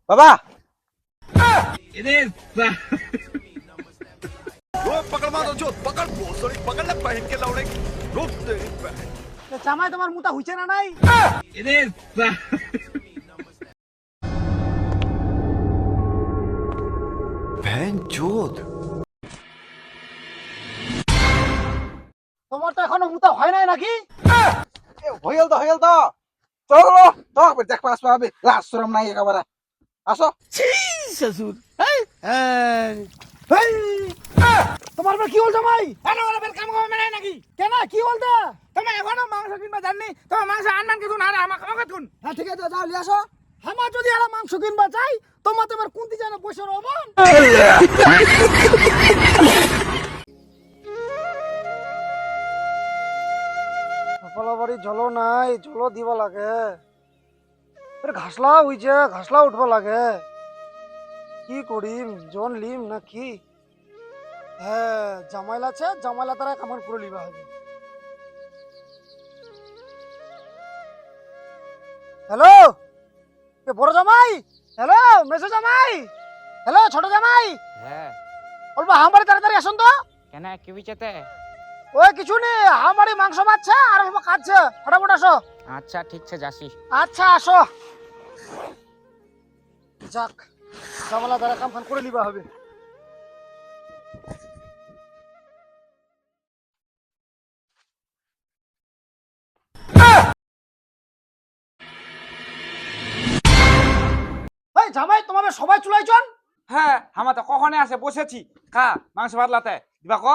বাবা पकड़ मारो जो पकड़ भोसड़ी पकड़ ले बहन के लौड़े रुक तेरी बहन জামাই তোমার মুতা হইছে না নাই? बहन चोद তোমার তো এখনো মুতা হয় নাই নাকি? হইল তো চলো তো দেখ পাস পাবে লাশ শরম নাই একেবারে আসো শ্বশুর তোমার কি হল জামাই? কাম কাম নাই নাকি কেন কি বলতে তুমি এখনো মাংস কিনবা জাননি তোমার মাংস আনবেন কিছু না আমার খাওয়া কোন হ্যাঁ ঠিক আছে যাও লিয়ে আসো আমার যদি আর মাংস কিনবা চাই তোমার কোনটি জানো পয়সা রবন সফলাবাড়ি জলো নাই জলো দিব লাগে ঘাসলা হইছে ঘাসলা উঠবা লাগে কি করিম জন লিম না কি হ্যাঁ জামাইলা আছে জামাইলা তারা কামান করে লিবা হবে হ্যালো কে বড় জামাই হ্যালো মেসো জামাই হ্যালো ছোট জামাই হ্যাঁ অল্প আমারে তাড়াতাড়ি আসুন তো কেন কি বিচেতে ওই কিছু নেই আমারে মাংস বাচ্ছে আর অল্প খাচ্ছে ফটাফট আসো আচ্ছা ঠিক আছে যাসি আচ্ছা আসো যাক জামালা দ্বারা কাম ফান করে লিবা হবে এই জামাই তোমাদের সবাই চুলাইছন হ্যাঁ আমার তো কখনে আছে বসেছি খা মাংস ভাত লাতে দিবা ক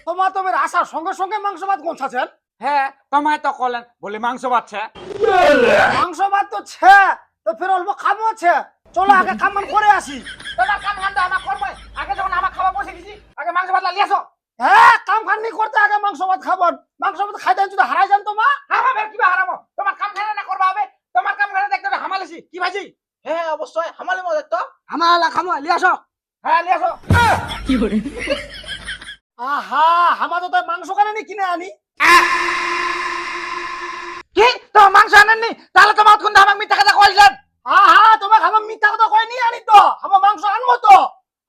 তোমাদের আসার সঙ্গে সঙ্গে মাংস ভাত গোছাছেন হ্যাঁ তোমায় তো কলেন বলে মাংস ভাতছে মাংস ভাত তো ছে তো ফের অল্প খামো আছে চলো আগে কাম মান করে আসি তোমার কাম খান্দা আমার করবে আগে যখন আমার খাওয়া বসে গেছি আগে মাংস ভাত লিয়ে আসো হ্যাঁ কাম খান নি করতে আগে মাংস ভাত খাবন মাংস ভাত খাইতে যদি হারাই যান তোমা হ্যাঁ বের কিবা হারামো তোমার কাম খানা না করবা হবে তোমার কাম খানা দেখতে হবে হামালেছি কি ভাজি হ্যাঁ অবশ্যই হামালে মজা তো হামালা খামো লিয়ে আসো হ্যাঁ লিয়ে আসো আহা হামা তো তাই মাংস কানে নি কিনে আনি কি তোমার মাংস আনেননি তাহলে তোমার কোন দাম আমি টাকা কইলেন আহা তোমার হামা মিথ্যা কথা কই নি আনি তো হামা মাংস আনবো তো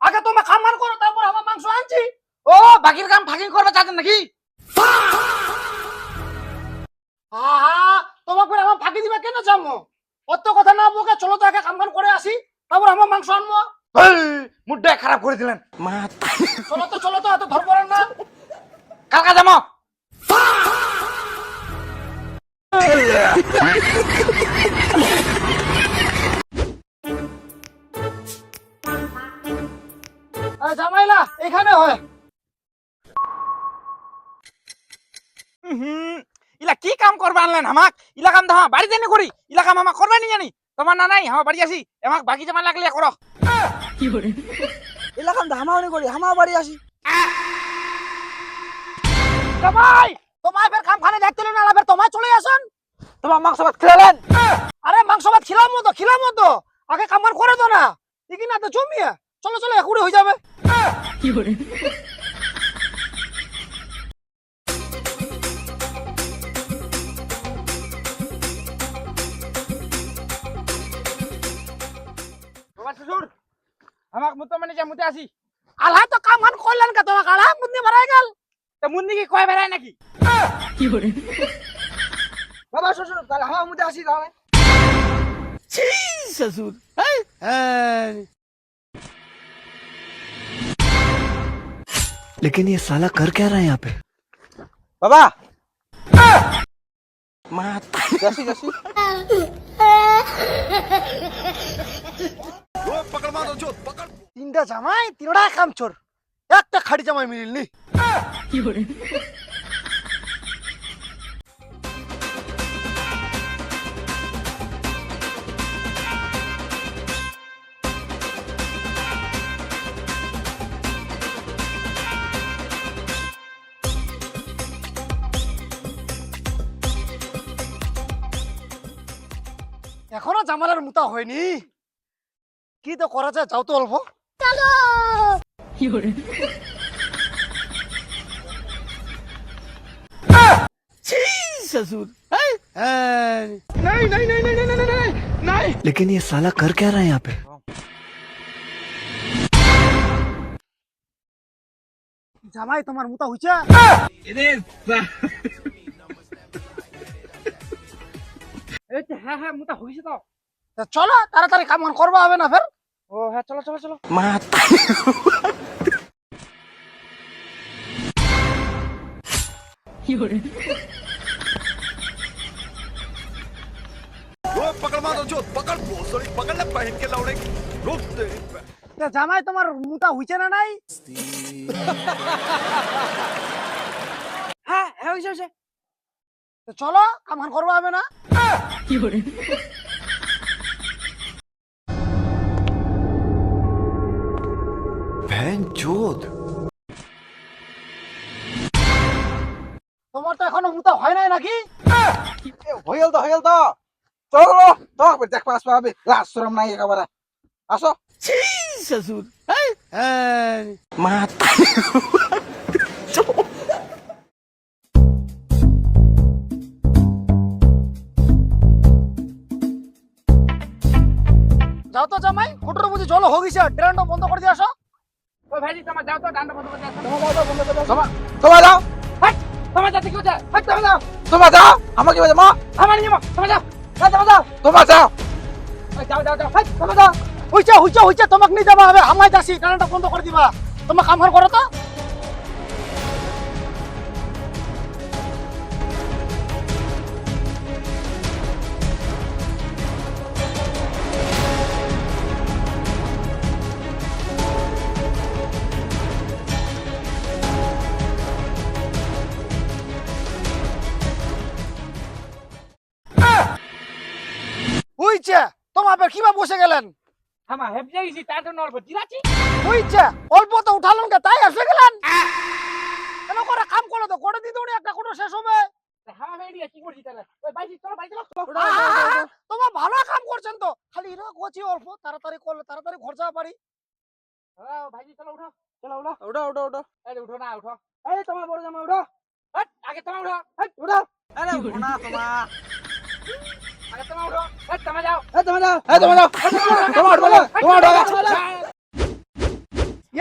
আগে তোমার খামান করো তারপর হামা মাংস আনছি ও বাকির কাম ফাঁকি করবে চাচ্ছেন নাকি আহা তোমাকে ফের আমার ফাঁকি দিবা কেন চামো অত কথা না বকে চলো তো আগে কাম কান করে আসি তারপর আমার মাংস আনবো মুডটা খারাপ করে দিলেন চলো তো এত ধর পড়েন না কালকা যাবো জামাইলা এখানে হয় ইলা কি কাম করবে আনলেন আমাক ইলা কাম তো বাড়ি জানি করি ইলা কাম আমাক করবে নি জানি তোমার না নাই আমার বাড়ি আসি আমাক বাকি জামা লাগলে করো এলাকাম হামাওনি করি হামা বাড়ি আসি জামাই তোমার ফের কাম খানে দেখতে না ফের তোমার চলে আসুন তোমার মাংস ভাত খেলেন আরে মাংস ভাত খিলাম তো আগে কামান করে তো না ঠিকই না তো জমিয়ে চলো একুড়ে হয়ে যাবে তোমার শ্বশুর আমাক মুতো মানে যা মুতে আসি আলহা তো কাম খান করলেন কে তোমার আলহা মুন্দি মারাই গেল তো মুন্দি কি কয় বেড়ায় নাকি বাবা শ্বশুর তাহলে হামা মুদে আসি তাহলে শ্বশুর लेकिन ये साला कर क्या रहा है यहाँ पे বাবা যাসি पकड़ मारो जो पकड़ তিনটা জামাই তিনটা কাম চোর একটা খাড়ি জামাই মিলিলনি এখনো জামালার মুতা হয়নি কি তো করা যায় যাও তো অল্প ससुर हैं? नहीं नहीं नहीं नहीं नहीं नहीं नहीं लेकिन ये साला कर क्या रहा है यहाँ पे? জামাই তোমার মুতা হইছে? হ্যাঁ হ্যাঁ মোটা হয়েছে তো। তা চলো তাড়াতাড়ি কাম করবা হবে না ফের। ও হ্যাঁ চলো চলো চলো। वो पकड़ मारो जो पकड़ भोसड़ी पकड़ ले पहन के लौड़े रुक तेरी তা জামাই তোমার মুতা হইছে না নাই? হ্যাঁ হ্যাঁ হয়েছে হয়েছে। তা চলো কাম করবা হবে না? बहन चोद তোমার তো এখনো মুতা হয় নাই নাকি? হয়ে গেল তো চলো তো দেখ পাস পাবে লাশ শরম নাই একেবারে আসো। छी ससुर हैं? যাও তো জামাই, ফুটুর বুঝি জল হয়ে গেছে, ড্রেনটা বন্ধ করে দিয়ে আসো। ওই ভাইজি তোমার যাও তো ডান্ডা বন্ধ করে আসো। তোমার যাও হাট তোমার যাতে কি হচ্ছে হাট তোমার যাও তোমার যাও আমাকে বলে মা আমার নিয়ে তোমার যাও তোমার যাও ওই যাও যাও যাও হাট তোমার যাও। হইছে হইছে হইছে, তোমাকে নিয়ে যাবা হবে, আমায় যাচ্ছি, ড্রেনটা বন্ধ করে দিবা। তোমার কাম করো তো। হইছে, তোমার আবার কিবা বসে গেলেন? আমার হেপে গেছি তার জন্য অল্প জিরাছি। হইছে, অল্প তো উঠালেন কে, তাই এসে গেলেন। কেন করে কাম করলো তো করে দিতে উনি একটা কোনো শেষ হবে। হামা ভেড়ি কি করছি তাহলে ওই ভাইজি চলো ভাই চলো। তোমার ভালো কাম করছেন তো, খালি এরা করছি অল্প, তাড়াতাড়ি করলে তাড়াতাড়ি ঘর যাওয়া পারি। হ্যাঁ ভাইজি চলো উঠো চলো উঠো উঠো উঠো উঠো এই উঠো না উঠো এই তোমার বড় জামা উঠো হাট আগে তোমার উঠো হাট উঠো আরে উঠো না তোমার আগে তোমার উঠো হাট তোমার যাও এই তোমার যাও এই তোমার যাও তোমার উঠো তোমার উঠো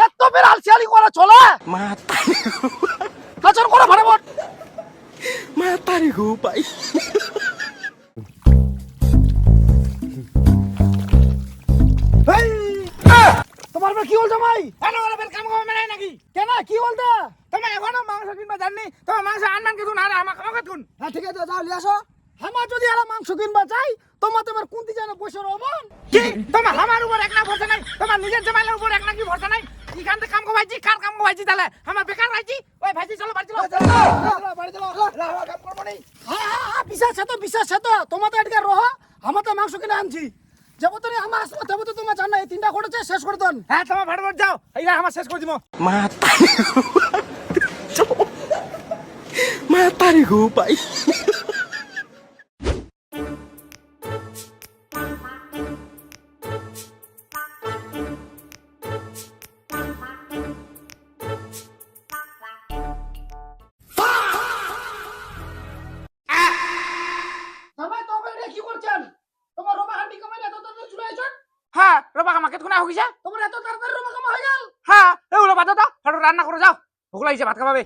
এত বের আলসিয়ালি করা চলে? আচরণ করো ফটাফট। এই, তোমার আবার কি হল জামাই? হ্যালো ওরা বের কাম করবে না নাকি কেন কি বলতে? তুমি এখনো মাংস কিনবা জাননি তোমার মাংস আনবেন কিছু না আমার আমাকে কোন হ্যাঁ ঠিক আছে, যাও নিয়ে আসো। আমার যদি এরা মাংস কিনবা চাই, তোমার তোমার কোনটি যেন বসে রবন। কি তোমার আমার উপর এক না ভরসা নাই তোমার নিজের জামাইয়ের উপর এক না কি ভরসা নাই এখান থেকে কাম করবাইছি কার কাম করবাইছি তাহলে আমার বেকার রাইছি ওই ভাইজি চলো বাড়ি চলো বাড়ি চলো। কাম করবো নেই হ্যাঁ হ্যাঁ হ্যাঁ, বিশ্বাস আছে তো, তোমার তো এদিকে রহ, আমার তো মাংস কিনে আনছি। যাবো তো আমার আসবো, যাবো তো তোমার জানা, এই তিনটা ঘটেছে, শেষ করে দেন। হ্যাঁ তোমার ভাড়া যাও এইরা আমার শেষ করে দিব জামাই তো এটা কি করছেন? তোমার রোমা হান্ডি কমাই এত তাড়াতাড়ি চলে আসছেন? হ্যাঁ রোবা আমাকে কোনা হইছে তোমার এত তাড়াতাড়ি রোমা কমা হয়ে গেল? হ্যাঁ এগুলো বাদ দাও হাড়ো রান্না করে যাও ভোক লাগছে ভাত খাবে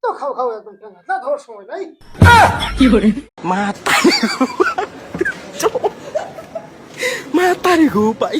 তো খাও খাও একদম ঠান্ডা, না ধর সময় নাই। মাতারি গো পাই